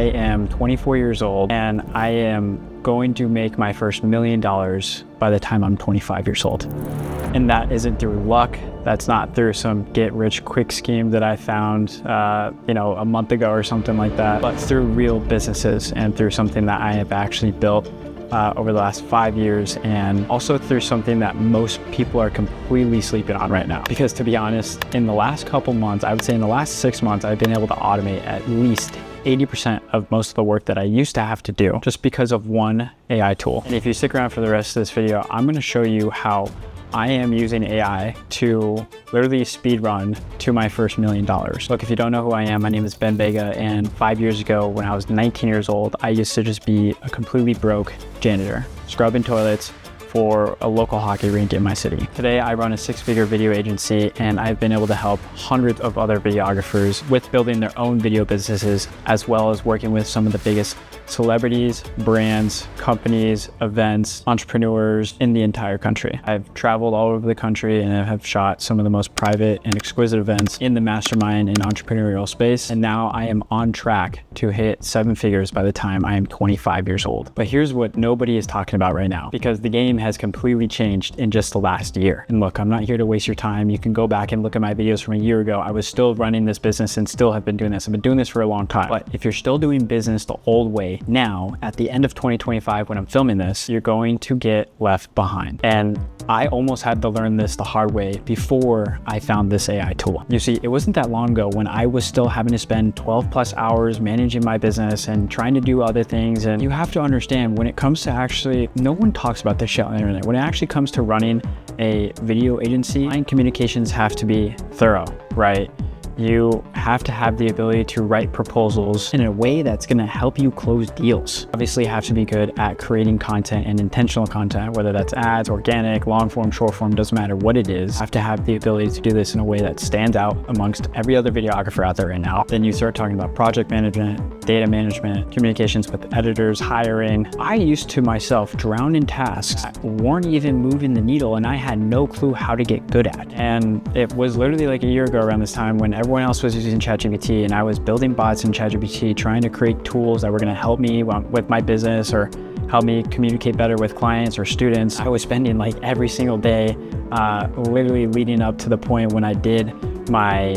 am 24 years old and I am going to make my first $1 million by the time I'm 25 years old. And that isn't through luck. That's not through some get rich quick scheme that I found, a month ago or something like that, but through real businesses and through something that I have actually built over the last 5 years, and also through something that most people are completely sleeping on right now. Because to be honest, in the last couple months, I would say in the last 6 months, I've been able to automate at least 80% of most of the work that I used to have to do just because of one AI tool. And if you stick around for the rest of this video, I'm gonna show you how I am using AI to literally speed run to my first $1 million. Look, if you don't know who I am, my name is Ben Vega, and 5 years ago when I was 19 years old, I used to just be a completely broke janitor, scrubbing toilets for a local hockey rink in my city. Today, I run a 6-figure video agency, and I've been able to help hundreds of other videographers with building their own video businesses, as well as working with some of the biggest celebrities, brands, companies, events, entrepreneurs in the entire country. I've traveled all over the country and I have shot some of the most private and exquisite events in the mastermind and entrepreneurial space. And now I am on track to hit 7 figures by the time I am 25 years old. But here's what nobody is talking about right now, because the game has completely changed in just the last year. And look, I'm not here to waste your time. You can go back and look at my videos from a year ago. I was still running this business and still have been doing this. I've been doing this for a long time. But if you're still doing business the old way, now at the end of 2025, when I'm filming this, you're going to get left behind. And I almost had to learn this the hard way before I found this AI tool. You see, it wasn't that long ago when I was still having to spend 12+ hours managing my business and trying to do other things. And you have to understand, when it comes to actually, no one talks about this shit on the internet. When it actually comes to running a video agency, client communications have to be thorough, right? You have to have the ability to write proposals in a way that's going to help you close deals. Obviously, you have to be good at creating content and intentional content, whether that's ads, organic, long form, short form, doesn't matter what it is. You have to have the ability to do this in a way that stands out amongst every other videographer out there right now. Then you start talking about project management, data management, communications with editors, hiring. I used to myself drown in tasks that weren't even moving the needle, and I had no clue how to get good at. And it was literally like a year ago around this time when everyone else was using ChatGPT and I was building bots in ChatGPT, trying to create tools that were going to help me with my business or help me communicate better with clients or students. I was spending like every single day, literally leading up to the point when I did my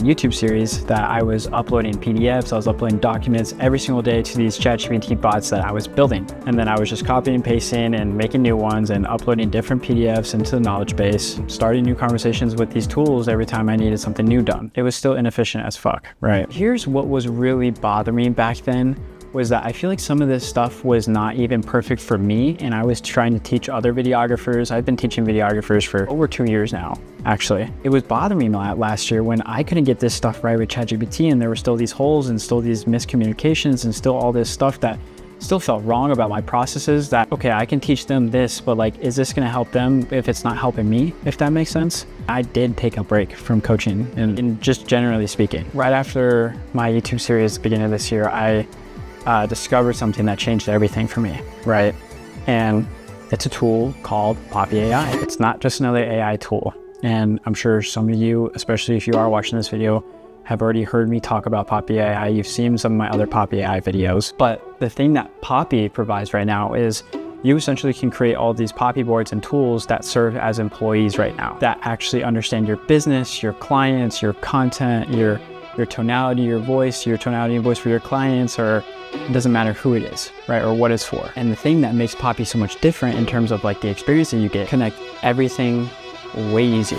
YouTube series, that I was uploading PDFs, I was uploading documents every single day to these ChatGPT bots that I was building. And then I was just copying and pasting and making new ones and uploading different PDFs into the knowledge base, starting new conversations with these tools every time I needed something new done. It was still inefficient as fuck, right? Here's what was really bothering me back then, was that I feel like some of this stuff was not even perfect for me, and I was trying to teach other videographers. I've been teaching videographers for over 2 years now, actually. It was bothering me last year when I couldn't get this stuff right with ChatGPT, and there were still these holes and still these miscommunications and still all this stuff that still felt wrong about my processes, that, okay, I can teach them this, but like, is this gonna help them if it's not helping me, if that makes sense? I did take a break from coaching, and just generally speaking. Right after my YouTube series at the beginning of this year, I discovered something that changed everything for me, right? And it's a tool called Poppy AI. It's not just another AI tool. And I'm sure some of you, especially if you are watching this video, have already heard me talk about Poppy AI. You've seen some of my other Poppy AI videos. But the thing that Poppy provides right now is you essentially can create all these Poppy boards and tools that serve as employees right now, that actually understand your business, your clients, your content, your tonality, your tonality and voice for your clients, or it doesn't matter who it is, right? Or what it's for. And the thing that makes Poppy so much different in terms of like the experience that you get, connect everything way easier.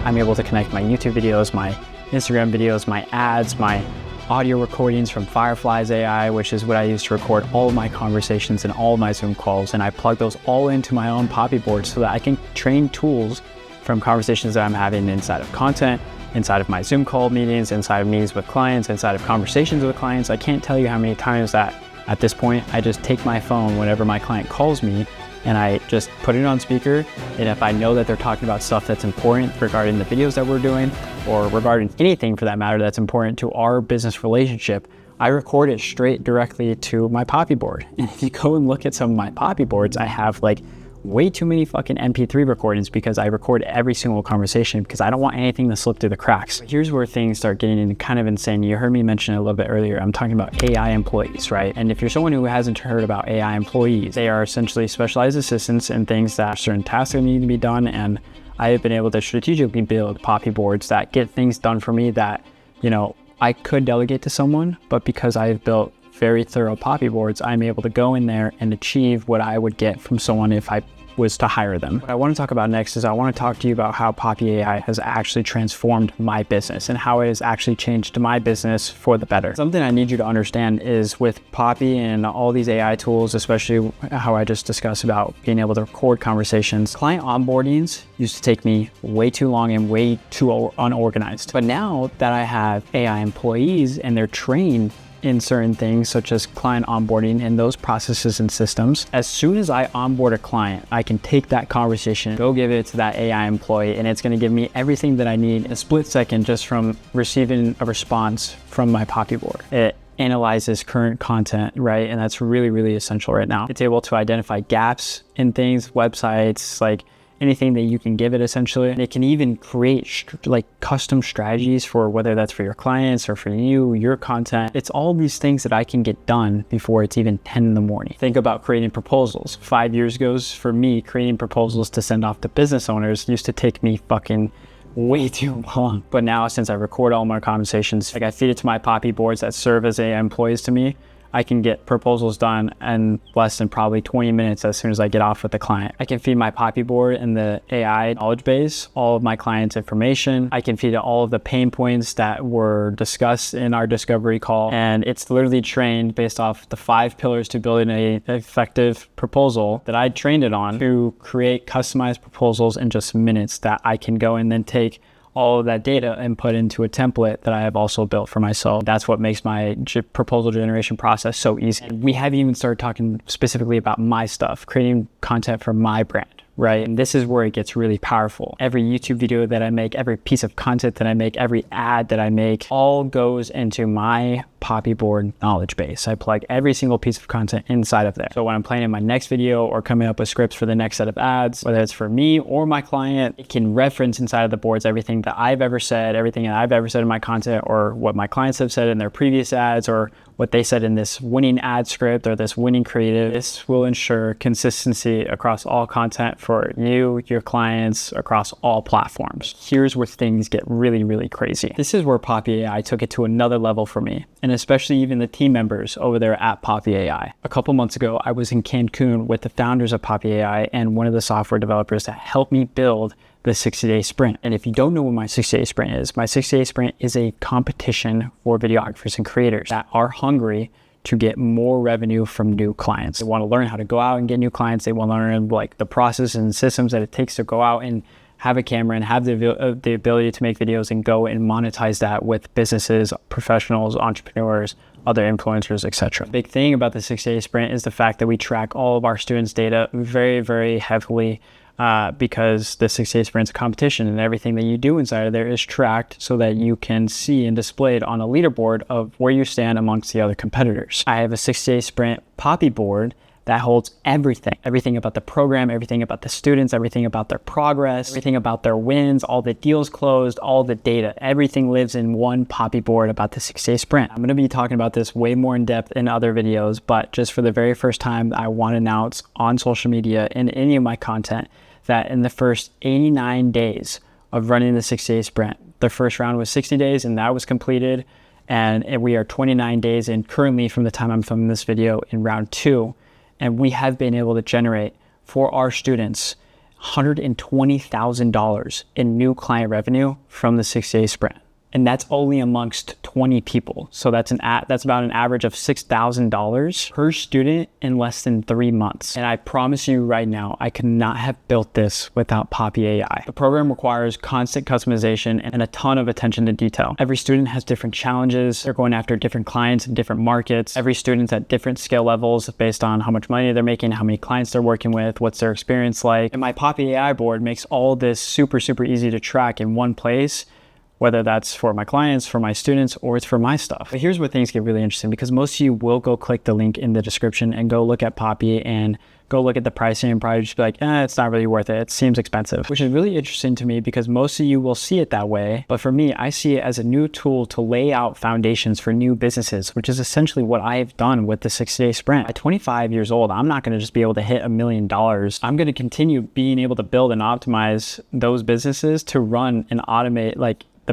I'm able to connect my YouTube videos, my Instagram videos, my ads, my audio recordings from Firefly's AI, which is what I use to record all of my conversations and all of my Zoom calls. And I plug those all into my own Poppy board so that I can train tools from conversations that I'm having inside of content, inside of my Zoom call meetings, inside of meetings with clients, inside of conversations with clients. I can't tell you how many times that at this point, I just take my phone whenever my client calls me and I just put it on speaker. And if I know that they're talking about stuff that's important regarding the videos that we're doing, or regarding anything for that matter that's important to our business relationship, I record it straight directly to my Poppy board. And if you go and look at some of my Poppy boards, I have like way too many fucking MP3 recordings because I record every single conversation because I don't want anything to slip through the cracks. Here's where things start getting kind of insane. You heard me mention it a little bit earlier. I'm talking about AI employees, right? And if you're someone who hasn't heard about AI employees, they are essentially specialized assistants in things that certain tasks that need to be done. And I have been able to strategically build Poppy boards that get things done for me that, you know, I could delegate to someone, but because I've built very thorough Poppy boards, I'm able to go in there and achieve what I would get from someone if I was to hire them. What I want to talk about next is I want to talk to you about how Poppy AI has actually transformed my business and how it has actually changed my business for the better. Something I need you to understand is with Poppy and all these AI tools, especially how I just discussed about being able to record conversations, client onboardings used to take me way too long and way too unorganized. But now that I have AI employees and they're trained in certain things such as client onboarding and those processes and systems, as soon as I onboard a client, I can take that conversation, go give it to that AI employee, and it's going to give me everything that I need in a split second just from receiving a response from my Poppy board. It analyzes current content, right? And that's really, really essential right now. It's able to identify gaps in things, websites, like anything that you can give it essentially. And it can even create like custom strategies for whether that's for your clients or for you, your content. It's all these things that I can get done before it's even 10 in the morning. Think about creating proposals. 5 years ago, for me, creating proposals to send off to business owners used to take me fucking way too long. But now since I record all my conversations, like I feed it to my Poppy boards that serve as AI employees to me, I can get proposals done in less than probably 20 minutes as soon as I get off with the client. I can feed my Poppy board in the AI knowledge base all of my clients' information. I can feed it all of the pain points that were discussed in our discovery call. And it's literally trained based off the 5 pillars to building an effective proposal that I trained it on to create customized proposals in just minutes that I can go and then take all of that data and put into a template that I have also built for myself. That's what makes my proposal generation process so easy. And we haven't even started talking specifically about my stuff, creating content for my brand, right? And this is where it gets really powerful. Every YouTube video that I make, every piece of content that I make, every ad that I make, all goes into my Poppy board knowledge base. I plug every single piece of content inside of there. So when I'm planning my next video or coming up with scripts for the next set of ads, whether it's for me or my client, it can reference inside of the boards everything that I've ever said, everything that I've ever said in my content, or what my clients have said in their previous ads, or what they said in this winning ad script or this winning creative. This will ensure consistency across all content for you, your clients, across all platforms. Here's where things get really, really crazy. This is where Poppy AI took it to another level for me, and especially even the team members over there at Poppy AI. A couple months ago, I was in Cancun with the founders of Poppy AI and one of the software developers that helped me build the 60-day sprint. And if you don't know what my 60-day sprint is, my 60-day sprint is a competition for videographers and creators that are hungry to get more revenue from new clients. They want to learn how to go out and get new clients. They want to learn like the process and systems that it takes to go out and have a camera and have the ability to make videos and go and monetize that with businesses, professionals, entrepreneurs, other influencers, etc. Big thing about the 60-day sprint is the fact that we track all of our students' data very, very heavily because the 60-day sprint's a competition and everything that you do inside of there is tracked so that you can see and display it on a leaderboard of where you stand amongst the other competitors. I have a 60-day sprint Poppy board that holds everything about the program, everything about the students, everything about their progress, everything about their wins, all the deals closed, all the data, everything lives in one Poppy board about the 6-day sprint. I'm going to be talking about this way more in depth in other videos, but just for the very first time, I want to announce on social media in any of my content that in the first 89 days of running the 6-day sprint, the first round was 60 days and that was completed. And we are 29 days in currently from the time I'm filming this video in round 2. And we have been able to generate for our students $120,000 in new client revenue from the 6-day sprint. And that's only amongst 20 people. So that's about an average of $6,000 per student in less than 3 months. And I promise you right now, I could not have built this without Poppy AI. The program requires constant customization and a ton of attention to detail. Every student has different challenges. They're going after different clients in different markets. Every student's at different skill levels based on how much money they're making, how many clients they're working with, what's their experience like. And my Poppy AI board makes all this super, super easy to track in one place, whether that's for my clients, for my students, or it's for my stuff. But here's where things get really interesting, because most of you will go click the link in the description and go look at Poppy and go look at the pricing and probably just be like, it's not really worth it. It seems expensive, which is really interesting to me because most of you will see it that way. But for me, I see it as a new tool to lay out foundations for new businesses, which is essentially what I've done with the 60-day sprint. At 25 years old, I'm not going to just be able to hit $1 million. I'm going to continue being able to build and optimize those businesses to run and automate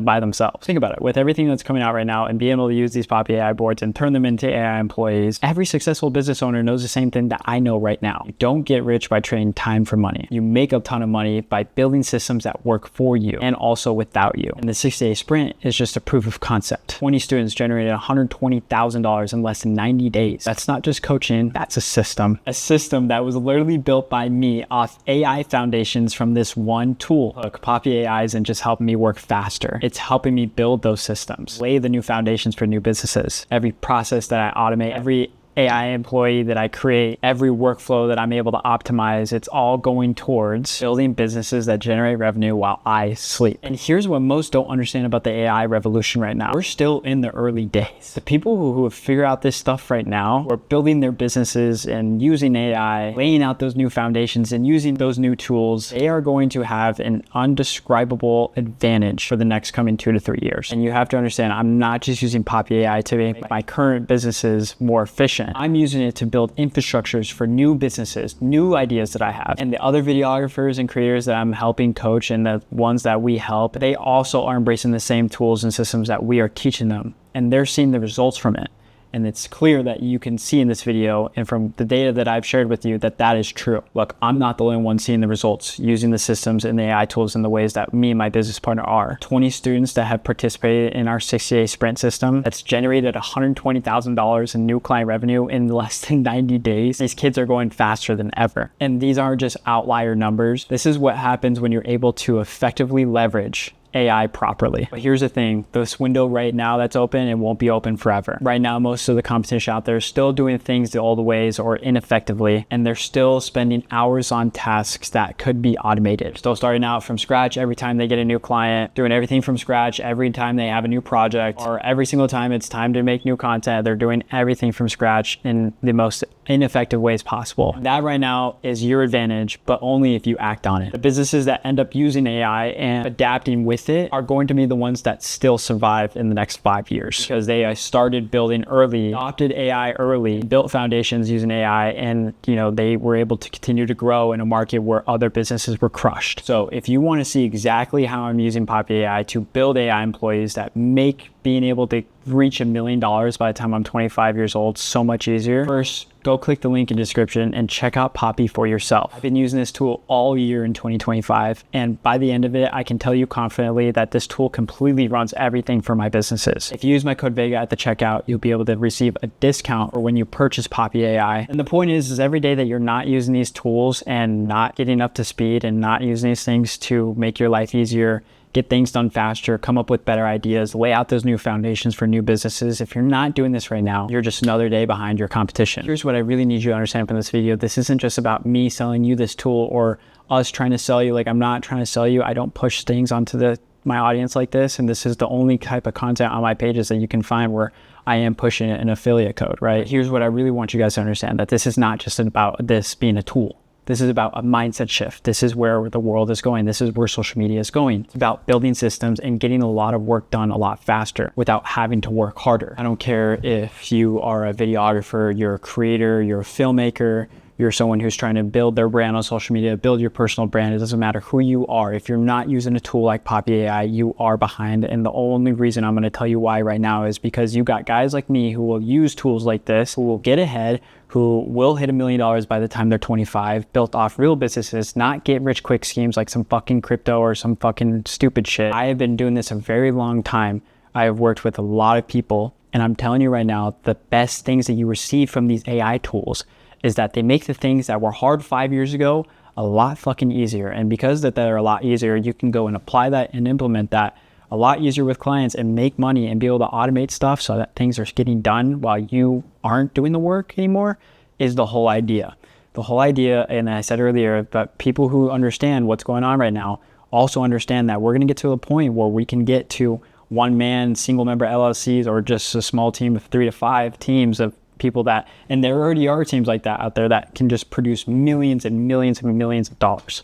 by themselves. Think about it. With everything that's coming out right now and being able to use these Poppy AI boards and turn them into AI employees, every successful business owner knows the same thing that I know right now. You don't get rich by trading time for money. You make a ton of money by building systems that work for you and also without you. And the 60-day sprint is just a proof of concept. 20 students generated $120,000 in less than 90 days. That's not just coaching, that's a system. A system that was literally built by me off AI foundations from this one tool. Look, Poppy AI isn't just helping me work faster. It's helping me build those systems, lay the new foundations for new businesses. Every process that I automate, every AI employee that I create, every workflow that I'm able to optimize, it's all going towards building businesses that generate revenue while I sleep. And here's what most don't understand about the AI revolution right now. We're still in the early days. The people who have figured out this stuff right now, who are building their businesses and using AI, laying out those new foundations and using those new tools, they are going to have an undescribable advantage for the next coming 2 to 3 years. And you have to understand, I'm not just using Poppy AI to make my current businesses more efficient. I'm using it to build infrastructures for new businesses, new ideas that I have. And the other videographers and creators that I'm helping coach and the ones that we help, they also are embracing the same tools and systems that we are teaching them. And they're seeing the results from it. And it's clear that you can see in this video and from the data that I've shared with you that that is true. Look, I'm not the only one seeing the results using the systems and the AI tools in the ways that me and my business partner are. 20 students that have participated in our 60-day sprint system that's generated $120,000 in new client revenue in less than 90 days. These kids are going faster than ever. And these aren't just outlier numbers. This is what happens when you're able to effectively leverage AI properly. But here's the thing, this window right now that's open, it won't be open forever. Right now, most of the competition out there is still doing things the old ways or ineffectively, and they're still spending hours on tasks that could be automated. Still starting out from scratch every time they get a new client, doing everything from scratch every time they have a new project, or every single time it's time to make new content, they're doing everything from scratch in the most ineffective ways possible. That right now is your advantage, but only if you act on it. The businesses that end up using AI and adapting with it are going to be the ones that still survive in the next 5 years because they started building early, adopted AI early, built foundations using AI, and they were able to continue to grow in a market where other businesses were crushed. So if you want to see exactly how I'm using Poppy AI to build AI employees that make being able to reach $1 million by the time I'm 25 years old so much easier, first, go click the link in the description and check out Poppy for yourself. I've been using this tool all year in 2025, and by the end of it, I can tell you confidently that this tool completely runs everything for my businesses. If you use my code VEGA at the checkout, you'll be able to receive a discount or when you purchase Poppy AI. And the point is every day that you're not using these tools and not getting up to speed and not using these things to make your life easier, get things done faster, come up with better ideas, lay out those new foundations for new businesses. If you're not doing this right now, you're just another day behind your competition. Here's what I really need you to understand from this video. This isn't just about me selling you this tool or us trying to sell you. I'm not trying to sell you. I don't push things onto my audience like this. And this is the only type of content on my pages that you can find where I am pushing an affiliate code, right? Here's what I really want you guys to understand, that this is not just about this being a tool. This is about a mindset shift. This is where the world is going. This is where social media is going. It's about building systems and getting a lot of work done a lot faster without having to work harder. I don't care if you are a videographer, you're a creator, you're a filmmaker, you're someone who's trying to build their brand on social media, build your personal brand. It doesn't matter who you are. If you're not using a tool like Poppy AI, you are behind. And the only reason I'm going to tell you why right now is because you got guys like me who will use tools like this, who will get ahead, who will hit $1 million by the time they're 25, built off real businesses, not get rich quick schemes like some fucking crypto or some fucking stupid shit. I have been doing this a very long time. I have worked with a lot of people, and I'm telling you right now, the best things that you receive from these AI tools is that they make the things that were hard 5 years ago a lot fucking easier. And because they're a lot easier, you can go and apply that and implement that a lot easier with clients and make money and be able to automate stuff so that things are getting done while you aren't doing the work anymore is the whole idea. The whole idea, and I said earlier, but people who understand what's going on right now also understand that we're going to get to a point where we can get to one-man, single-member LLCs, or just a small team of 3 to 5 teams of people that, and there already are teams like that out there that can just produce millions and millions and millions of dollars,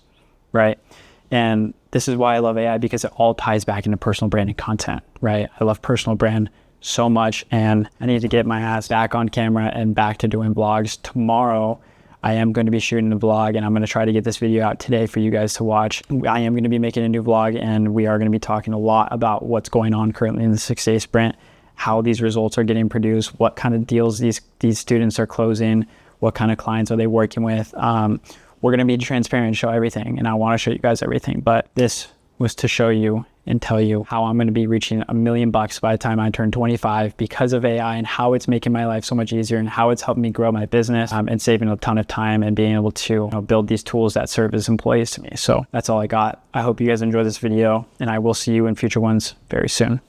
right? And this is why I love AI, because it all ties back into personal brand and content, right? I love personal brand so much, and I need to get my ass back on camera and back to doing vlogs. Tomorrow, I am going to be shooting a vlog, and I'm going to try to get this video out today for you guys to watch. I am going to be making a new vlog, and we are going to be talking a lot about what's going on currently in the 6-day sprint, how these results are getting produced, what kind of deals these students are closing, what kind of clients are they working with. We're going to be transparent and show everything, and I want to show you guys everything, but this was to show you and tell you how I'm going to be reaching $1 million by the time I turn 25 because of AI, and how it's making my life so much easier, and how it's helping me grow my business, and saving a ton of time, and being able to build these tools that serve as employees to me. So that's all I got. I hope you guys enjoy this video, and I will see you in future ones very soon.